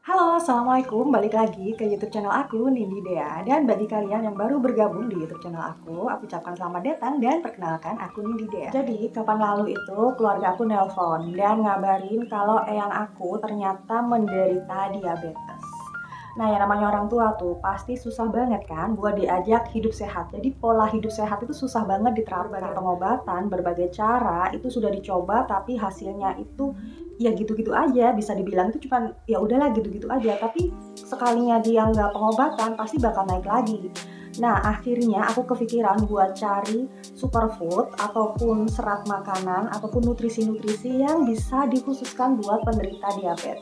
Halo, Assalamualaikum. Balik lagi ke YouTube channel aku, Nindi Dea. Dan bagi kalian yang baru bergabung di YouTube channel aku ucapkan selamat datang dan perkenalkan aku Nindi Dea. Jadi, kapan lalu itu keluarga aku nelpon dan ngabarin kalau eyang aku ternyata menderita diabetes. Nah, yang namanya orang tua tuh pasti susah banget kan buat diajak hidup sehat. Jadi pola hidup sehat itu susah banget diterapkan. Berbagai pengobatan, berbagai cara itu sudah dicoba tapi hasilnya itu ya gitu-gitu aja. Bisa dibilang itu cuma ya udahlah gitu-gitu aja. Tapi sekalinya dia nggak pengobatan pasti bakal naik lagi. Nah, akhirnya aku kepikiran buat cari superfood ataupun serat makanan ataupun nutrisi-nutrisi yang bisa dikhususkan buat penderita diabetes.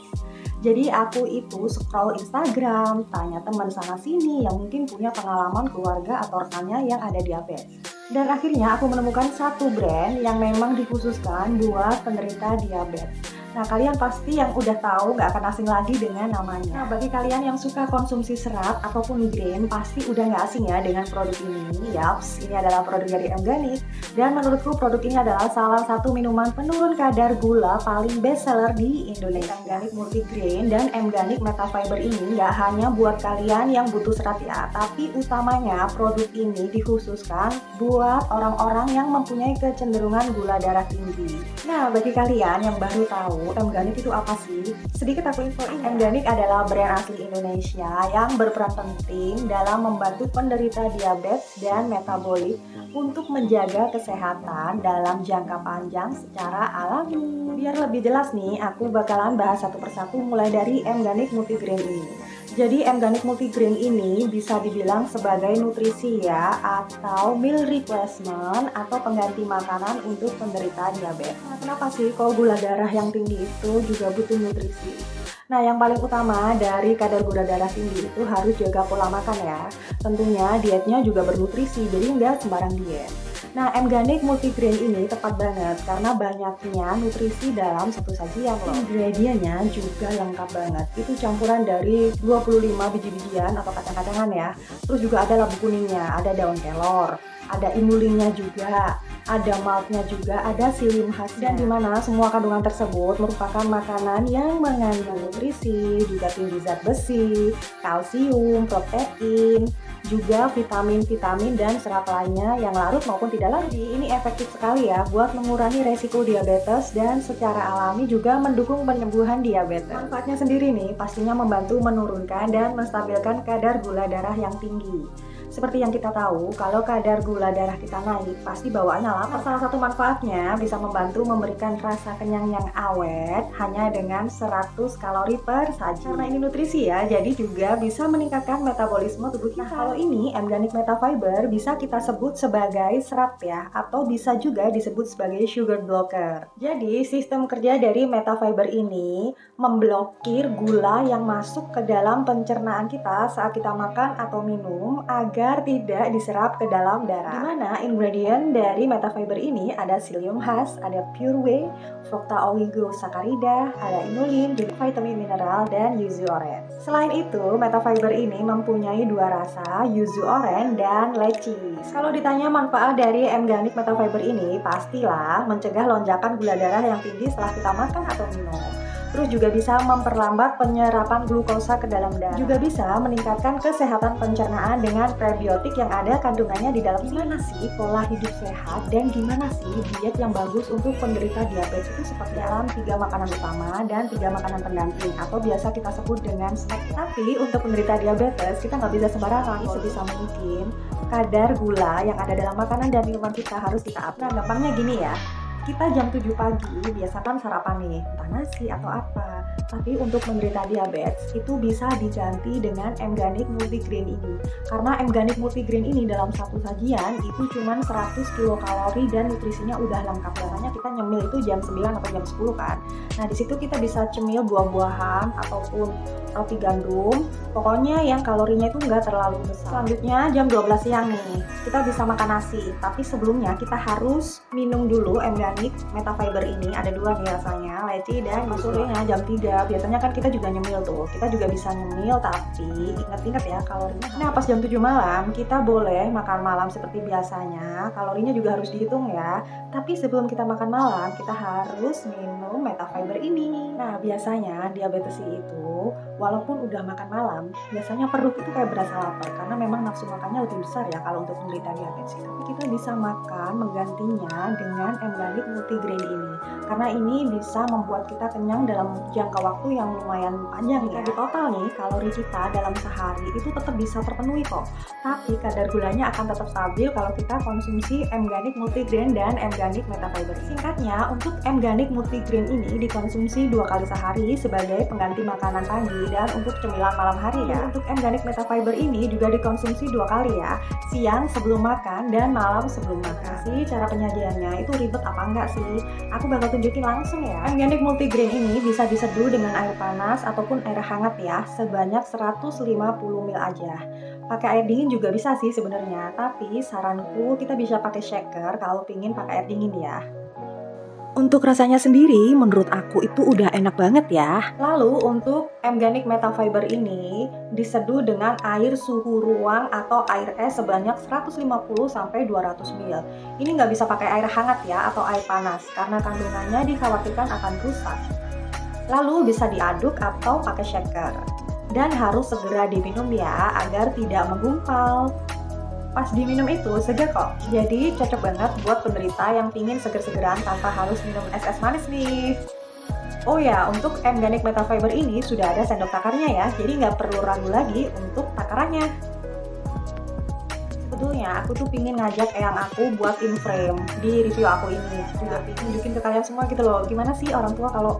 Jadi aku itu scroll Instagram, tanya teman sana sini yang mungkin punya pengalaman keluarga atau rekannya yang ada diabetes. Dan akhirnya aku menemukan satu brand yang memang dikhususkan buat penderita diabetes. Nah, kalian pasti yang udah tahu gak akan asing lagi dengan namanya. Nah, bagi kalian yang suka konsumsi serat ataupun grain, pasti udah gak asing ya dengan produk ini. Yaps, ini adalah produk dari Emganik. Dan menurutku produk ini adalah salah satu minuman penurun kadar gula paling best seller di Indonesia. Emganik Multigrain dan Emganik Metafiber ini gak hanya buat kalian yang butuh serat ya, tapi utamanya produk ini dikhususkan buat orang-orang yang mempunyai kecenderungan gula darah tinggi. Nah, bagi kalian yang baru tahu Emganik itu apa sih? Sedikit aku infoin. Emganik adalah brand asli Indonesia yang berperan penting dalam membantu penderita diabetes dan metabolik untuk menjaga kesehatan dalam jangka panjang secara alami. Biar lebih jelas nih, aku bakalan bahas satu persatu mulai dari Emganik Multigrain ini. Jadi Emganik Multigrain ini bisa dibilang sebagai nutrisi ya, atau meal replacement atau pengganti makanan untuk penderita diabetes. Nah, kenapa sih kalau gula darah yang tinggi itu juga butuh nutrisi? Nah, yang paling utama dari kadar gula darah tinggi itu harus jaga pola makan ya. Tentunya dietnya juga bernutrisi, jadi nggak sembarang diet. Nah, Emganik Multigrain ini tepat banget karena banyaknya nutrisi dalam satu sajian loh. Ingredientnya juga lengkap banget. Itu campuran dari 25 biji-bijian atau kacang-kacangan ya. Terus juga ada labu kuningnya, ada daun kelor, ada inulinnya juga, ada maltnya juga, ada psyllium khasnya. Dan dimana semua kandungan tersebut merupakan makanan yang mengandung nutrisi, juga tinggi zat besi, kalsium, protein, juga vitamin-vitamin dan serat lainnya yang larut maupun tidak larut. Ini efektif sekali ya buat mengurangi resiko diabetes dan secara alami juga mendukung penyembuhan diabetes. Manfaatnya sendiri nih pastinya membantu menurunkan dan menstabilkan kadar gula darah yang tinggi. Seperti yang kita tahu, kalau kadar gula darah kita naik, pasti bawaannya lapar. Salah satu manfaatnya bisa membantu memberikan rasa kenyang yang awet hanya dengan 100 kalori per saji. Karena ini nutrisi ya, jadi juga bisa meningkatkan metabolisme tubuh kita. Nah, kalau ini Emganik Metafiber bisa kita sebut sebagai serat ya, atau bisa juga disebut sebagai sugar blocker. Jadi, sistem kerja dari Metafiber ini memblokir gula yang masuk ke dalam pencernaan kita saat kita makan atau minum agar tidak diserap ke dalam darah. Dimana ingredient dari Metafiber ini ada psyllium khas, ada pure whey, fructa oligosaccharida, ada inulin, juga vitamin mineral, dan yuzu orange. Selain itu, Metafiber ini mempunyai dua rasa, yuzu orange dan leci. Kalau ditanya manfaat dari Emganik Metafiber ini, pastilah mencegah lonjakan gula darah yang tinggi setelah kita makan atau minum. Terus juga bisa memperlambat penyerapan glukosa ke dalam darah. Juga bisa meningkatkan kesehatan pencernaan dengan prebiotik yang ada kandungannya di dalam. Gimana sih pola hidup sehat dan gimana sih diet yang bagus untuk penderita diabetes itu seperti dalam 3 makanan utama dan 3 makanan pendamping atau biasa kita sebut dengan snack. Tapi untuk penderita diabetes kita nggak bisa sembarangan. Sebisa mungkin kadar gula yang ada dalam makanan dan minuman kita harus kita atur. Nah, gampangnya gini ya. Kita jam 7 pagi biasakan sarapan nih, entah nasi atau apa. Tapi untuk menderita diabetes itu bisa diganti dengan Emganik Multigrain ini. Karena Emganik Multigrain ini dalam satu sajian itu cuma 100 kilokalori dan nutrisinya udah lengkap. Biasanya kita nyemil itu jam 9 atau jam 10 kan. Nah, di situ kita bisa cemil buah-buahan ataupun roti gandum. Pokoknya yang kalorinya itu nggak terlalu besar. Selanjutnya jam 12 siang nih, kita bisa makan nasi. Tapi sebelumnya kita harus minum dulu Emganik Metafiber ini. Ada dua nih rasanya, leci dan sorenya jam 3 juga, biasanya kan kita juga nyemil tuh, kita juga bisa nyemil, tapi ingat-ingat ya kalorinya. Nah pas jam 7 malam kita boleh makan malam seperti biasanya, kalorinya juga harus dihitung ya. Tapi sebelum kita makan malam, kita harus minum Metafiber ini. Nah biasanya diabetes itu, walaupun udah makan malam, biasanya perut itu kayak berasa lapar, karena memang nafsu makannya lebih besar ya kalau untuk menderita diabetes. Tapi kita bisa makan menggantinya dengan M-Garlic Multigrain ini, karena ini bisa membuat kita kenyang dalam jangka waktu yang lumayan panjang ya. Di total nih, kalori kita dalam sehari itu tetap bisa terpenuhi kok, tapi kadar gulanya akan tetap stabil kalau kita konsumsi M-Garlic Multigrain dan M-Garlic Metafiber. Singkatnya, untuk M-Garlic Multigrain ini dikonsumsi 2 kali sehari sebagai pengganti makanan pagi dan untuk cemilan malam hari ya. Untuk M-Garlic Metafiber ini juga dikonsumsi 2 kali ya, siang sebelum makan dan malam sebelum makan. Sih cara penyajiannya itu ribet apa enggak sih? Aku bakal tunjukin langsung ya. M-Garlic Multigrain ini bisa diseduh dengan air panas ataupun air hangat ya, sebanyak 150 ml aja. Pakai air dingin juga bisa sih sebenarnya, tapi saranku kita bisa pakai shaker kalau pingin pakai air dingin ya. Untuk rasanya sendiri, menurut aku itu udah enak banget ya. Lalu untuk M-Garlic Metafiber ini diseduh dengan air suhu ruang atau air es sebanyak 150-200 ml. Ini nggak bisa pakai air hangat ya atau air panas, karena kandungannya dikhawatirkan akan rusak. Lalu bisa diaduk atau pakai shaker. Dan harus segera diminum ya, agar tidak menggumpal. Pas diminum itu segar kok, jadi cocok banget buat penderita yang pingin seger-segeran tanpa harus minum es manis nih. Oh ya, untuk M-Garlic Metafiber ini sudah ada sendok takarnya ya, jadi nggak perlu ragu lagi untuk takarannya. Sebetulnya aku tuh pingin ngajak eyang aku buat in frame di review aku ini, juga pingin tunjukin ke kalian semua gitu loh, gimana sih orang tua kalau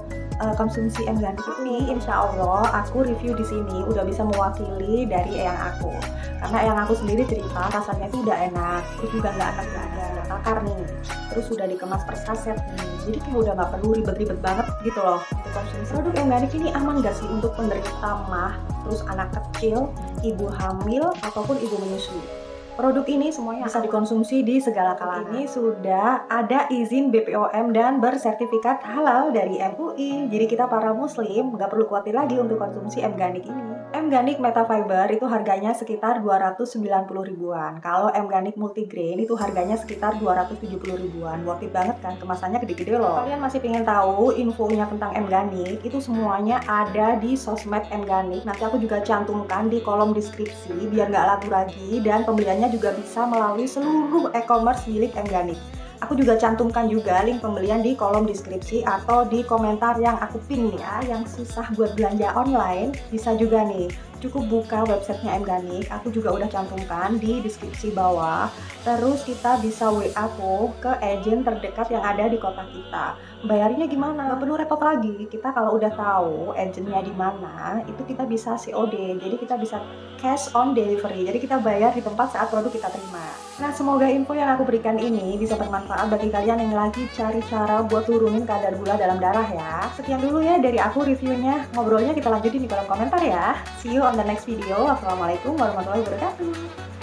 konsumsi M-Garlic ini. Insya Allah aku review di sini udah bisa mewakili dari eyang aku, karena eyang aku sendiri cerita rasanya itu udah enak, terus juga nggak ada takar nih, terus udah dikemas per saset nih, jadi kayak udah nggak perlu ribet-ribet banget gitu loh untuk konsumsi. Produk M-Garlic ini aman gak sih untuk penderita MAH, terus anak kecil, ibu hamil ataupun ibu menyusui? Produk ini semuanya bisa dikonsumsi di segala kalangan. Ini sudah ada izin BPOM dan bersertifikat halal dari MUI. Jadi kita para muslim nggak perlu khawatir lagi untuk konsumsi M-Garlic ini. M-Garlic Metafiber itu harganya sekitar 290 ribuan. Kalau M-Garlic Multigrain itu harganya sekitar 270 ribuan. Worth it banget kan, kemasannya gede-gede loh. Kalian masih pengen tahu infonya tentang M-Garlic? Itu semuanya ada di sosmed M-Garlic. Nanti aku juga cantumkan di kolom deskripsi biar nggak ragu lagi, dan pembeliannya juga bisa melalui seluruh e-commerce milik M-Garlic. Aku juga cantumkan juga link pembelian di kolom deskripsi atau di komentar yang aku pin ya. Yang susah buat belanja online bisa juga nih, cukup buka websitenya M-Garlic. Aku juga udah cantumkan di deskripsi bawah. Terus kita bisa WA tuh ke agent terdekat yang ada di kota kita. Bayarnya gimana? Gak perlu repot lagi. Kita kalau udah tahu agentnya di mana, itu kita bisa COD. Jadi kita bisa cash on delivery. Jadi kita bayar di tempat saat produk kita terima. Nah, semoga info yang aku berikan ini bisa bermanfaat bagi kalian yang lagi cari cara buat turunin kadar gula dalam darah ya. Sekian dulu ya dari aku reviewnya. Ngobrolnya kita lanjutin di kolom komentar ya. See you on the next video. Wassalamualaikum warahmatullahi wabarakatuh.